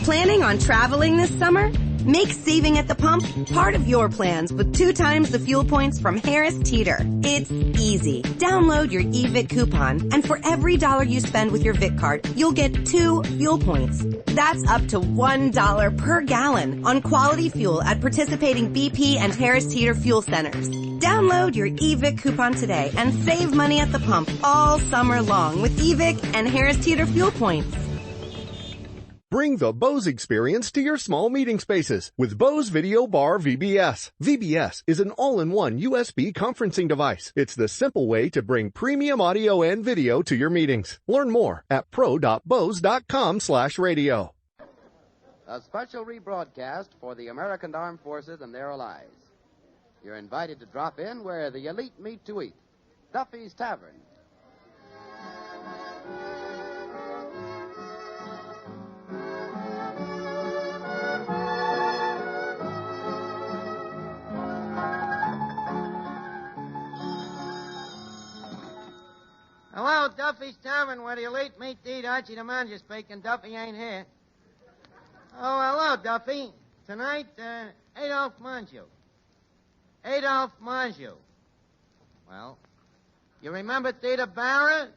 Planning on traveling this summer? Make saving at the pump part of your plans with 2 times the fuel points from Harris Teeter. It's easy. Download your eVic coupon, and for every $1 you spend with your Vic card, you'll get 2 fuel points. That's up to $1 per gallon on quality fuel at participating BP and Harris Teeter fuel centers. Download your eVic coupon today and save money at the pump all summer long with eVic and Harris Teeter fuel points. Bring the Bose experience to your small meeting spaces with Bose Video Bar VBS. VBS is an all-in-one USB conferencing device. It's the simple way to bring premium audio and video to your meetings. Learn more at pro.bose.com/radio. A special rebroadcast for the American Armed Forces and their allies. You're invited to drop in where the elite meet to eat. Duffy's Tavern. Hello, Duffy's Tavern, where the elite meet to eat. Archie the Menjou speaking. Duffy ain't here. Oh, hello, Duffy. Tonight, Adolph Menjou. Adolph Menjou. Well, you remember Theda Barra?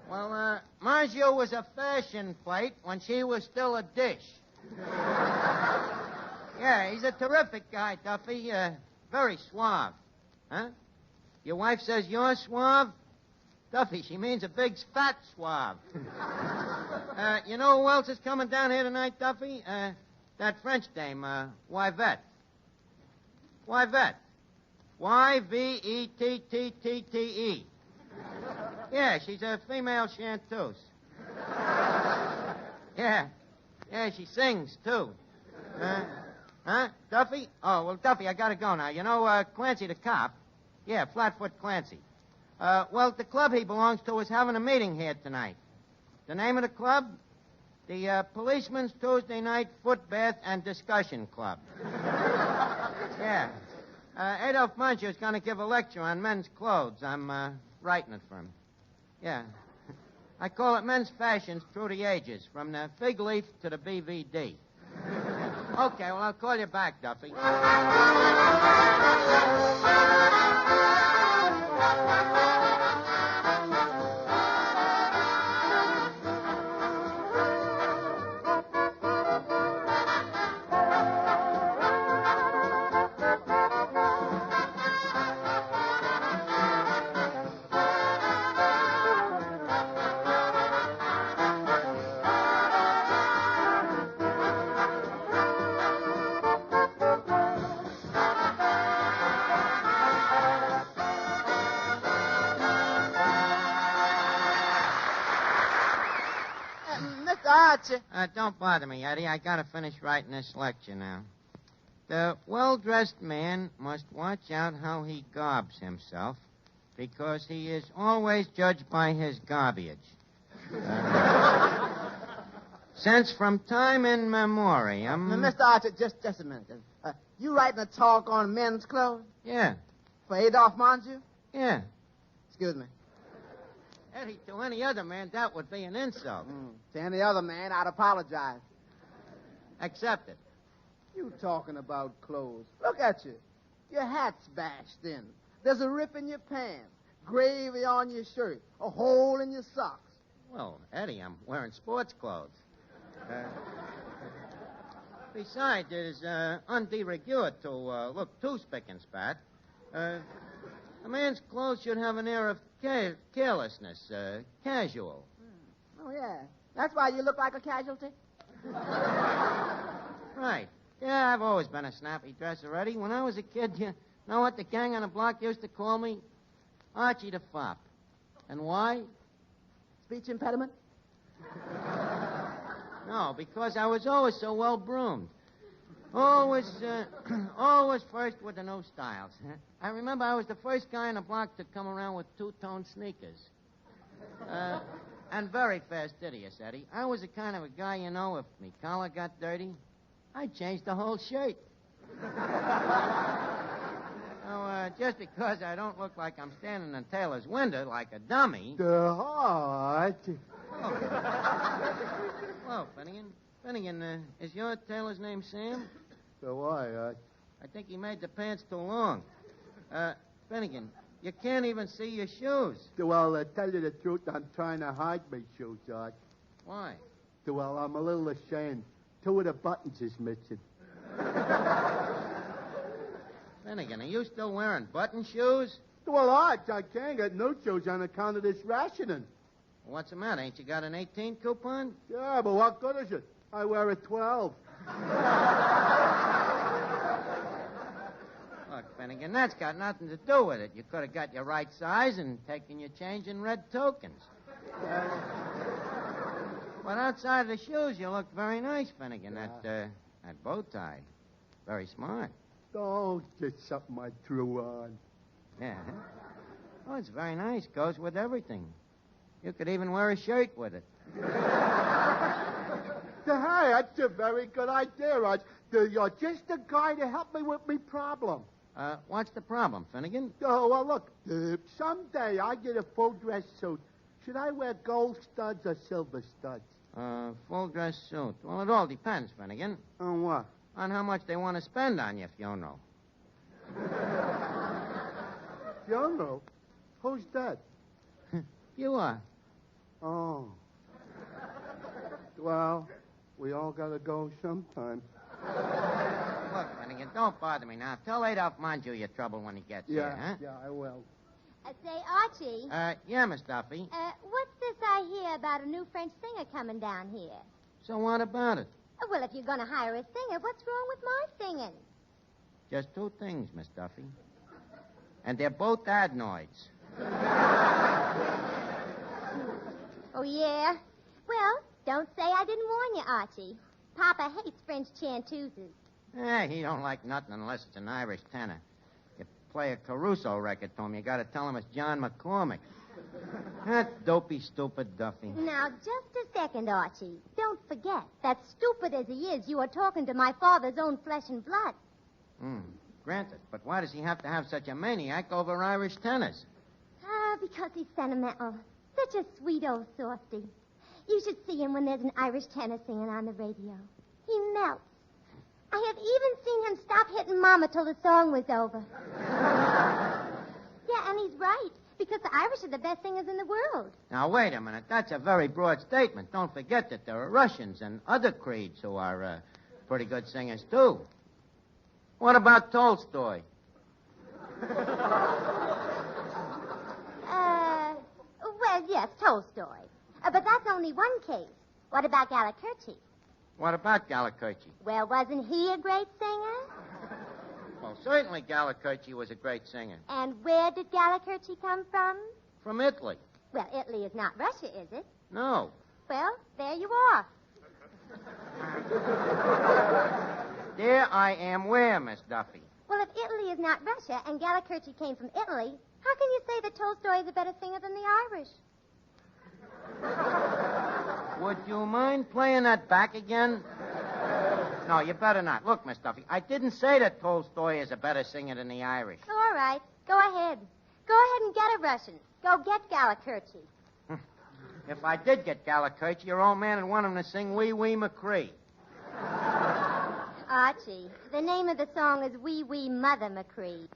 Well, Menjou was a fashion plate when she was still a dish. Yeah, he's a terrific guy, Duffy. Very suave. Huh? Your wife says you're suave? Duffy, she means a big fat suave. You know who else is coming down here tonight, Duffy? That French dame, Yvette. Yvette. Y-V-E-T-T-T-T-E. Yeah, she's a female chanteuse. Yeah, she sings, too. Huh? Duffy? Oh, well, Duffy, I gotta go now. You know, Clancy the cop. Yeah, Flatfoot Clancy. Well, the club he belongs to is having a meeting here tonight. The name of the club? The Policeman's Tuesday Night Foot Bath and Discussion Club. Yeah. Adolph Menjou is going to give a lecture on men's clothes. I'm writing it for him. Yeah. I call it Men's Fashions Through the Ages, from the fig leaf to the BVD. Okay, well, I'll call you back, Duffy. Don't bother me, Eddie. I gotta finish writing this lecture now. The well-dressed man must watch out how he garbs himself, because he is always judged by his garbage. Since from time immemorial... Mr. Archie, just a minute. You writing a talk on men's clothes? Yeah. For Adolph Menjou? Yeah. Excuse me. Eddie, to any other man, that would be an insult. To any other man, I'd apologize. Accept it. You talking about clothes. Look at you. Your hat's bashed in. There's a rip in your pants. Gravy on your shirt. A hole in your socks. Well, Eddie, I'm wearing sports clothes. Besides, it is de rigueur to look too spick and spat. A man's clothes should have an air of carelessness, casual. Oh, yeah. That's why you look like a casualty? Right. Yeah, I've always been a snappy dresser, Eddie. When I was a kid, you know what the gang on the block used to call me? Archie the Fop. And why? Speech impediment? No, because I was always so well groomed. Always first with the new styles. I remember I was the first guy on the block to come around with two-tone sneakers. And very fastidious, Eddie. I was the kind of a guy, you know, if me collar got dirty, I'd change the whole shirt. So, just because I don't look like I'm standing in Taylor's window like a dummy... The heart. Hello, Finnegan. Finnegan, is your tailor's name Sam? So why? I think he made the pants too long. Finnegan, you can't even see your shoes. Well, tell you the truth, I'm trying to hide my shoes, Arch. Why? Well, I'm a little ashamed. 2 of the buttons is missing. Finnegan, are you still wearing button shoes? Well, Arch, I can't get new shoes on account of this rationing. What's the matter? Ain't you got an 18 coupon? Yeah, but what good is it? I wear a 12. Look, Finnegan, that's got nothing to do with it. You could have got your right size and taken your change in red tokens. But outside of the shoes, you look very nice, Finnegan. Yeah. That bow tie. Very smart. Oh, just something I threw on. Yeah. Oh, it's very nice. Goes with everything. You could even wear a shirt with it. Hey, that's a very good idea, Arch. You're just the guy to help me with my problem. What's the problem, Finnegan? Oh, well, look, someday I get a full dress suit. Should I wear gold studs or silver studs? Full dress suit. Well, it all depends, Finnegan. On what? On how much they want to spend on you, funeral. Funeral? Who's that? You are. Oh. Well, we all gotta go sometime. Look, Finnegan, don't bother me now. Tell Adolph Menjou your trouble when he gets here, huh? Yeah, I will. Say, Archie. Yeah, Miss Duffy. What's this I hear about a new French singer coming down here? So what about it? Well, if you're going to hire a singer, what's wrong with my singing? Just 2 things, Miss Duffy. And they're both adenoids. Oh, yeah? Well, don't say I didn't warn you, Archie. Papa hates French chanteuses. He don't like nothing unless it's an Irish tenor. You play a Caruso record to him, you got to tell him it's John McCormick. That dopey, stupid Duffy. Now, just a second, Archie. Don't forget that stupid as he is, you are talking to my father's own flesh and blood. Granted. But why does he have to have such a maniac over Irish tenors? Because he's sentimental. Such a sweet old softy. You should see him when there's an Irish tenor singing on the radio. He melts. I have even seen him stop hitting Mama till the song was over. Yeah, and he's right, because the Irish are the best singers in the world. Now, wait a minute. That's a very broad statement. Don't forget that there are Russians and other creeds who are pretty good singers, too. What about Tolstoy? Well, yes, Tolstoy. But that's only one case. What about Gallikurchi? What about Gallikurchi? Well, wasn't he a great singer? Well, certainly Gallikurchi was a great singer. And where did Gallikurchi come from? From Italy. Well, Italy is not Russia, is it? No. Well, there you are. There I am where, Miss Duffy? Well, if Italy is not Russia and Gallikurchi came from Italy, how can you say that Tolstoy is a better singer than the Irish? Would you mind playing that back again? No, you better not. Look, Miss Duffy, I didn't say that Tolstoy is a better singer than the Irish. All right. Go ahead. Go ahead and get a Russian. Go get Gallikurchi. If I did get Gallikurchi, your old man would want him to sing Wee Wee McCree. Archie, the name of the song is Wee Wee Mother McCree.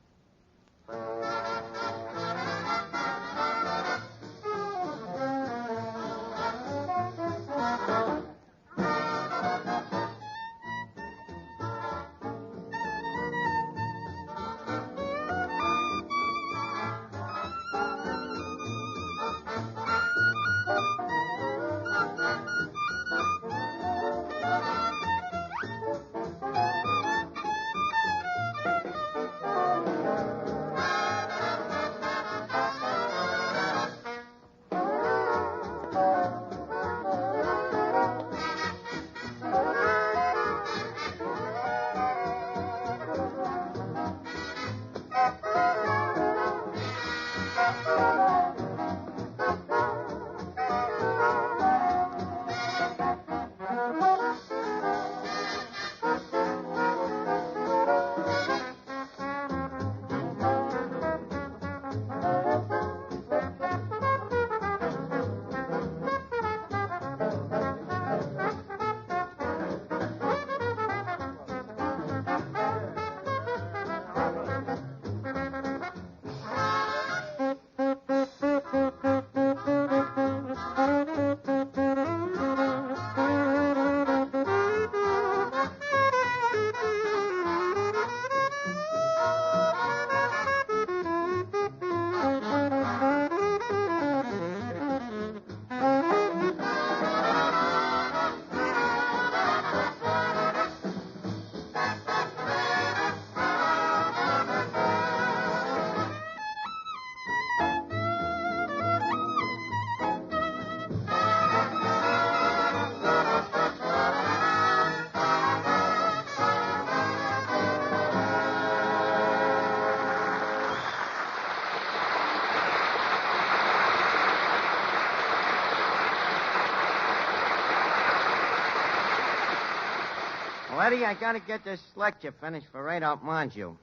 Well, Eddie, I gotta get this lecture finished for Adolph Menjou.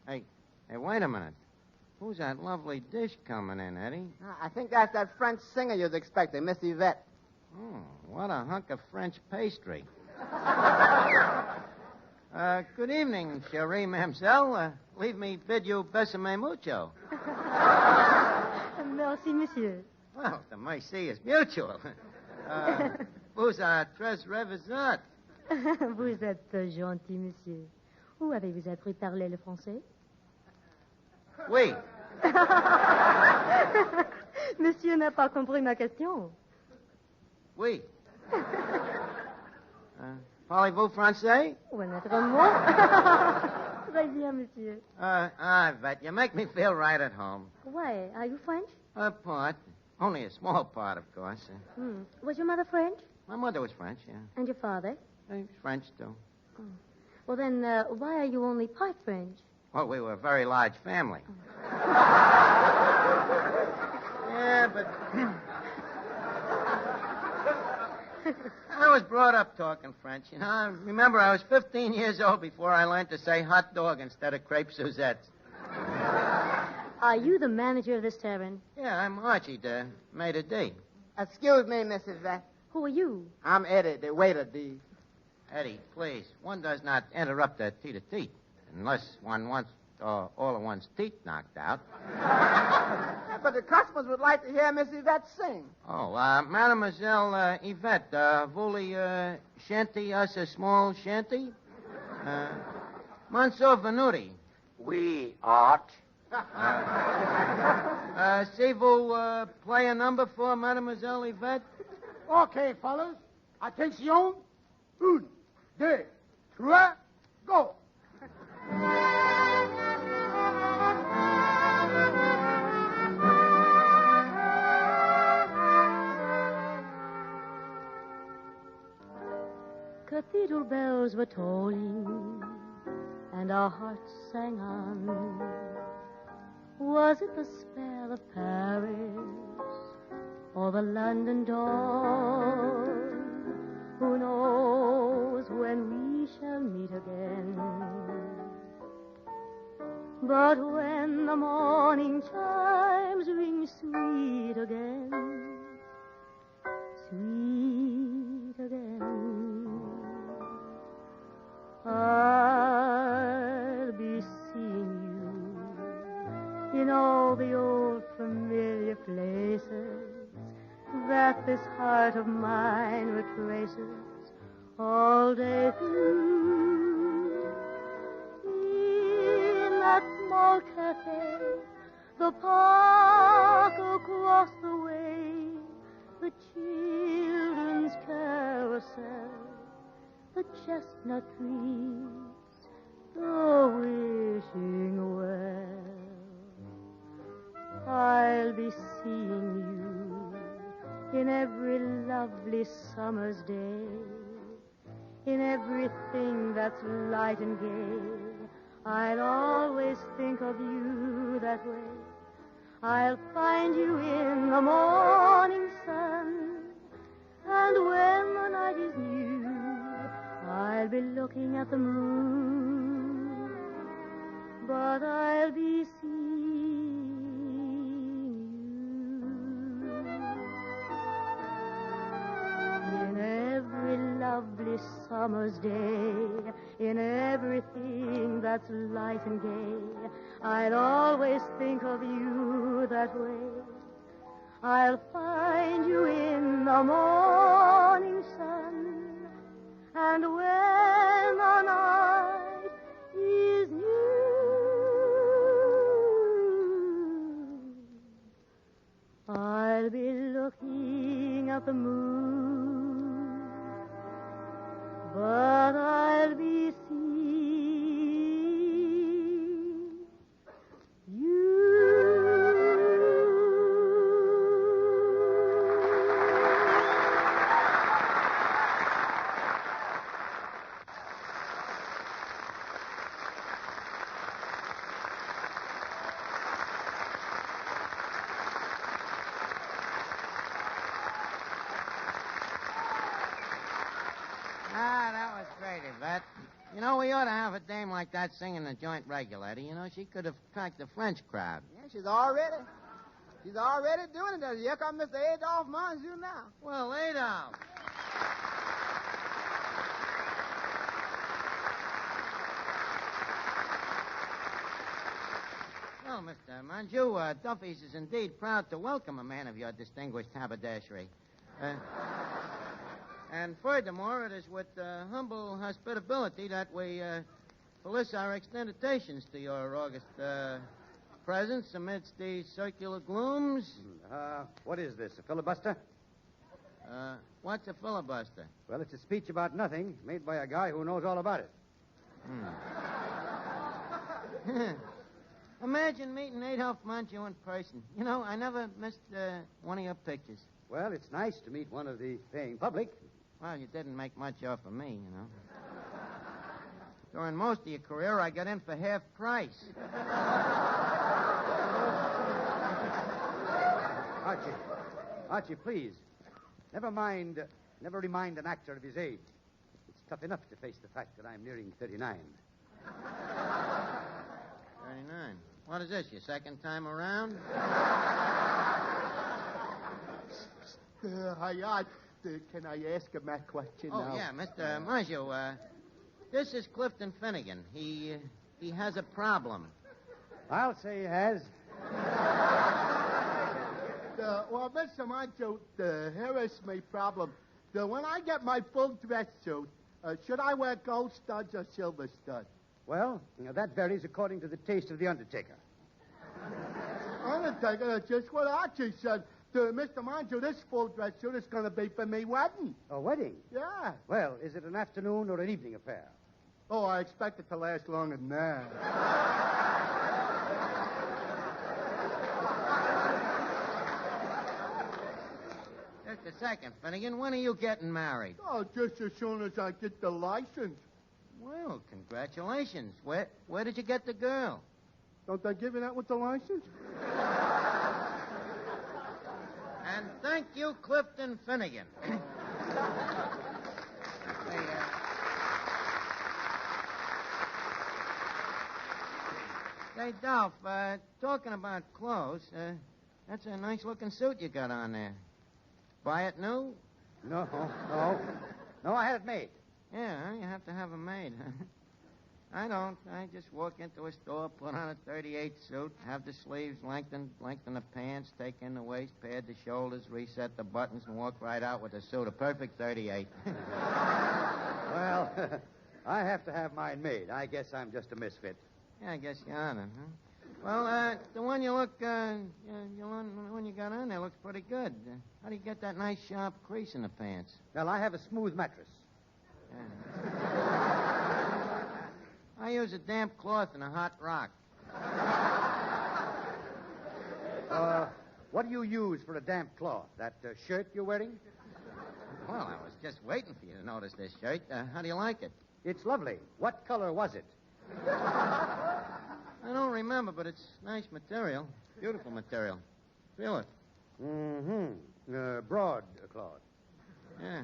Hey, wait a minute. Who's that lovely dish coming in, Eddie? I think that's that French singer you was expecting, Miss Yvette. Oh, what a hunk of French pastry. Good evening, chérie, mademoiselle. Leave me bid you besame mucho. Merci, monsieur. Well, the merci is mutual. Vous êtes très revisant. Vous êtes gentil, monsieur. Où avez-vous appris à parler le français? Oui. Monsieur n'a pas compris ma question. Oui. Parlez-vous français? Oui, naturellement. Très bien, monsieur. Yvette, you make me feel right at home. Why? Are you French? A part. Only a small part, of course. Was your mother French? My mother was French, yeah. And your father? He's French, too. Oh. Well, then, why are you only part French? Well, we were a very large family. Yeah, but... I was brought up talking French, you know. I remember I was 15 years old before I learned to say hot dog instead of crepe Suzettes. Are you the manager of this tavern? Yeah, I'm Archie, the maitre d'. Excuse me, Miss Yvette. Who are you? I'm Eddie, the waiter d'. Eddie, please, one does not interrupt a tete-a-tete unless one wants all of one's teeth knocked out. But the customers would like to hear Miss Yvette sing. Oh, Mademoiselle Yvette, voulez chanter us a small shanty? Monsieur Venuti. Oui, Art. See vous play a number for Mademoiselle Yvette? Okay, fellas. Attention. 1, 2, 3, go. Cathedral bells were tolling, and our hearts sang on. Was it the spell of Paris, or the London dawn? Who knows when we shall meet again? But when the morning chimes ring sweet again, sweet again, I'll be seeing you in all the old familiar places that this heart of mine retraces all day through. In that small cafe, the park across the way, the children's carousel, the chestnut trees, the wishing well. I'll be seeing you in every lovely summer's day, in everything that's light and gay. I'll always think of you that way. I'll find you in the morning sun, and when the night is new, I'll be looking at the moon, but I'll be seeing in every lovely summer's day, in everything that's light and gay. I'll always think of you that way. I'll find you in the morning sun, and when the night is new, I'll be looking at the moon, but I'll be seeing you. That was great, Yvette. know, we ought to have a dame like that singing the joint regulator. You know, she could have cracked the French crowd. Yeah, she's already doing it. Here comes Mr. Adolph Menjou now. Well, Adolph. Well, Mr. Menjou, Duffy's is indeed proud to welcome a man of your distinguished haberdashery. And furthermore, it is with humble hospitability that we solicit our extentations to your august presence amidst these circular glooms. What is this, a filibuster? What's a filibuster? Well, it's a speech about nothing made by a guy who knows all about it. Imagine meeting Adolph Menjou in person. You know, I never missed one of your pictures. Well, it's nice to meet one of the paying public. Well, you didn't make much off of me, you know. During most of your career, I got in for half price. Archie, please. Never remind an actor of his age. It's tough enough to face the fact that I'm nearing 39. 39. What is this, your second time around? Can I ask him that question Oh, now? yeah, Mr. Menjou, this is Clifton Finnegan. He has a problem. I'll say he has. Well, Mr. Menjou, here is my problem. When I get my full dress suit, should I wear gold studs or silver studs? Well, that varies according to the taste of the undertaker. Undertaker, that's just what Archie said. Mr. Menjou, this full dress suit is going to be for me wedding. A wedding? Yeah. Well, is it an afternoon or an evening affair? Oh, I expect it to last longer than that. Just a second, Finnegan. When are you getting married? Oh, just as soon as I get the license. Well, congratulations. Where did you get the girl? Don't they give you that with the license? And thank you, Clifton Finnegan. Say, Dolph, talking about clothes, that's a nice-looking suit you got on there. Buy it new? No, I had it made. Yeah, you have to have them made. I don't. I just walk into a store, put on a 38 suit, have the sleeves lengthen the pants, take in the waist, pad the shoulders, reset the buttons, and walk right out with a suit. A perfect 38. Well, I have to have mine made. I guess I'm just a misfit. Yeah, I guess you are then, huh? Well, the one you look, the one you got on there looks pretty good. How do you get that nice sharp crease in the pants? Well, I have a smooth mattress. Yeah. I use a damp cloth and a hot rock. What do you use for a damp cloth? That shirt you're wearing? Well, I was just waiting for you to notice this shirt. How do you like it? It's lovely. What color was it? I don't remember, but it's nice material. Beautiful material. Feel it. Mm-hmm. Broadcloth. Yeah.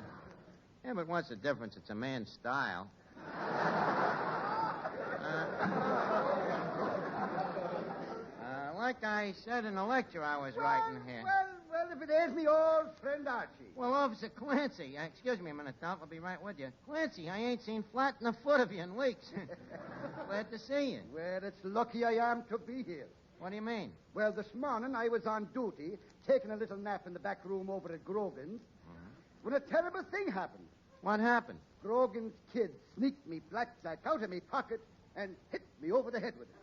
Yeah, but what's the difference? It's a man's style. Like I said in the lecture I was writing here. Well, if it ain't me old friend Archie. Well, Officer Clancy. Excuse me a minute, Dolph. I'll be right with you. Clancy, I ain't seen flat in a foot of you in weeks. Glad to see you. Well, it's lucky I am to be here. What do you mean? Well, this morning I was on duty, taking a little nap in the back room over at Grogan's, when a terrible thing happened. What happened? Grogan's kid sneaked me blackjack out of me pocket and hit me over the head with it.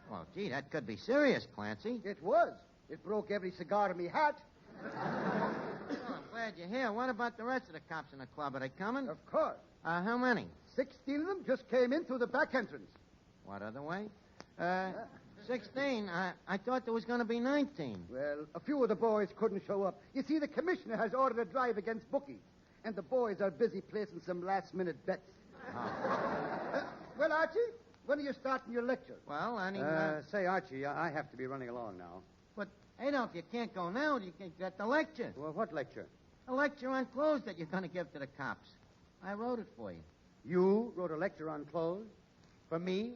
Well, gee, that could be serious, Clancy. It was. It broke every cigar in me hat. Well, I'm glad you're here. What about the rest of the cops in the club? Are they coming? Of course. How many? 16 of them just came in through the back entrance. What other way? 16. I thought there was going to be 19. Well, a few of the boys couldn't show up. You see, the commissioner has ordered a drive against bookies, and the boys are busy placing some last-minute bets. Oh. Well, Archie, when are you starting your lecture? Well, Say, Archie, I have to be running along now. But, Adolph, you can't go now. You can't get the lecture. Well, what lecture? A lecture on clothes that you're going to give to the cops. I wrote it for you. You wrote a lecture on clothes? For me?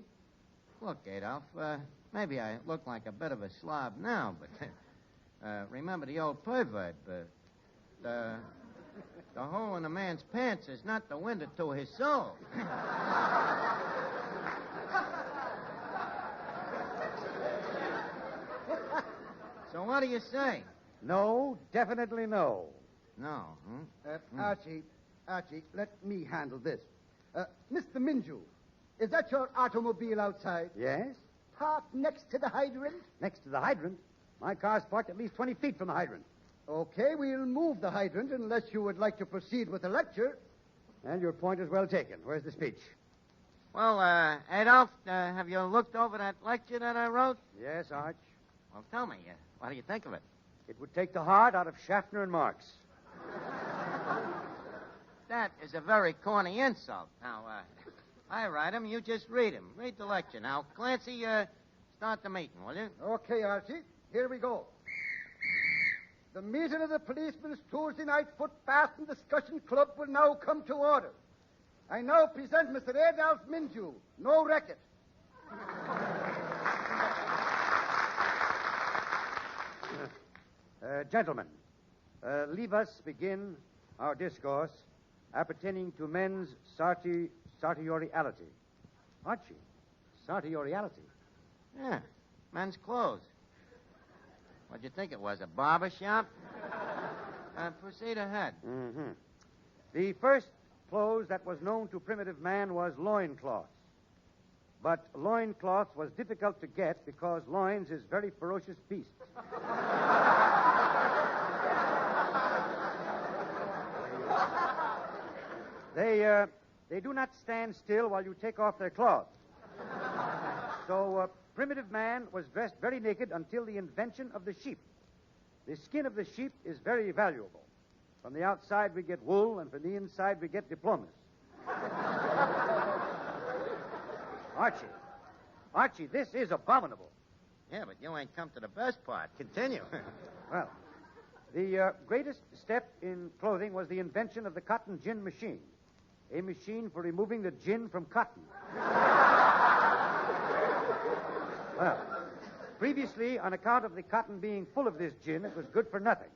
Look, Adolph, maybe I look like a bit of a slob now, but remember the old proverb, the hole in a man's pants is not the window to his soul. So what do you say? No, definitely no. No, Archie, let me handle this. Mr. Menjou, is that your automobile outside? Yes? Parked next to the hydrant? Next to the hydrant? My car's parked at least 20 feet from the hydrant. Okay, we'll move the hydrant unless you would like to proceed with the lecture. And your point is well taken. Where's the speech? Well, Adolph, have you looked over that lecture that I wrote? Yes, Arch. Well, tell me, what do you think of it? It would take the heart out of Schaffner and Marx. That is a very corny insult. Now, I write 'em, you just read 'em. Read the lecture. Now, Clancy, start the meeting, will you? Okay, Archie, here we go. The meeting of the Policemen's Tuesday Night Foot Bath and Discussion Club will now come to order. I now present Mr. Adolph Menjou. No racket. Gentlemen, leave us begin our discourse appertaining to men's sartoriality. Archie, sartoriality. Yeah, men's clothes. What'd you think it was, a barber shop? Proceed ahead. Mm-hmm. The first clothes that was known to primitive man was loincloths. But loincloths was difficult to get because loins is very ferocious beasts. They do not stand still while you take off their cloths. So primitive man was dressed very naked until the invention of the sheep. The skin of the sheep is very valuable. From the outside we get wool, and from the inside we get diplomas. Archie, this is abominable. Yeah, but you ain't come to the best part. Continue. Well, the greatest step in clothing was the invention of the cotton gin machine, a machine for removing the gin from cotton. Well, previously, on account of the cotton being full of this gin, it was good for nothing.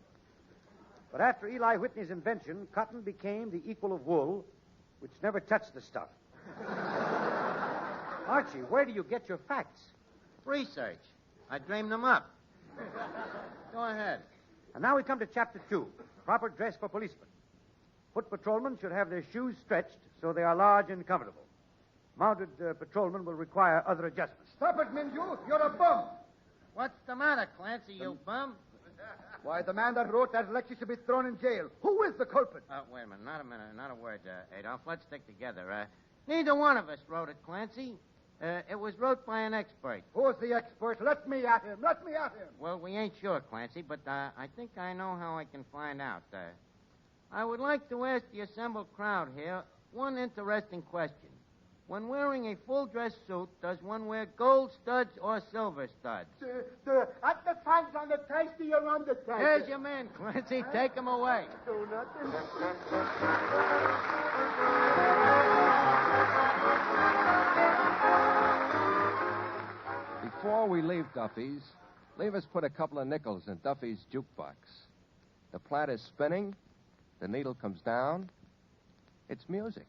But after Eli Whitney's invention, cotton became the equal of wool, which never touched the stuff. Archie, where do you get your facts? Research. I dreamed them up. Go ahead. And now we come to Chapter 2, proper dress for policemen. Foot patrolmen should have their shoes stretched so they are large and comfortable. Mounted patrolmen will require other adjustments. Stop it, Menjou. You're a bum. What's the matter, Clancy, you bum? Why, the man that wrote that lecture should be thrown in jail. Who is the culprit? Wait a minute. Not a word, Adolph. Let's stick together. Neither one of us wrote it, Clancy. It was wrote by an expert. Who's the expert? Let me at him. Well, we ain't sure, Clancy, but I think I know how I can find out. I would like to ask the assembled crowd here one interesting question. When wearing a full-dress suit, does one wear gold studs or silver studs? At the times on the tasty or on the tasty. Here's your man, Clancy. Take him away. Do nothing. Before we leave Duffy's, leave us put a couple of nickels in Duffy's jukebox. The plant is spinning. The needle comes down. It's music.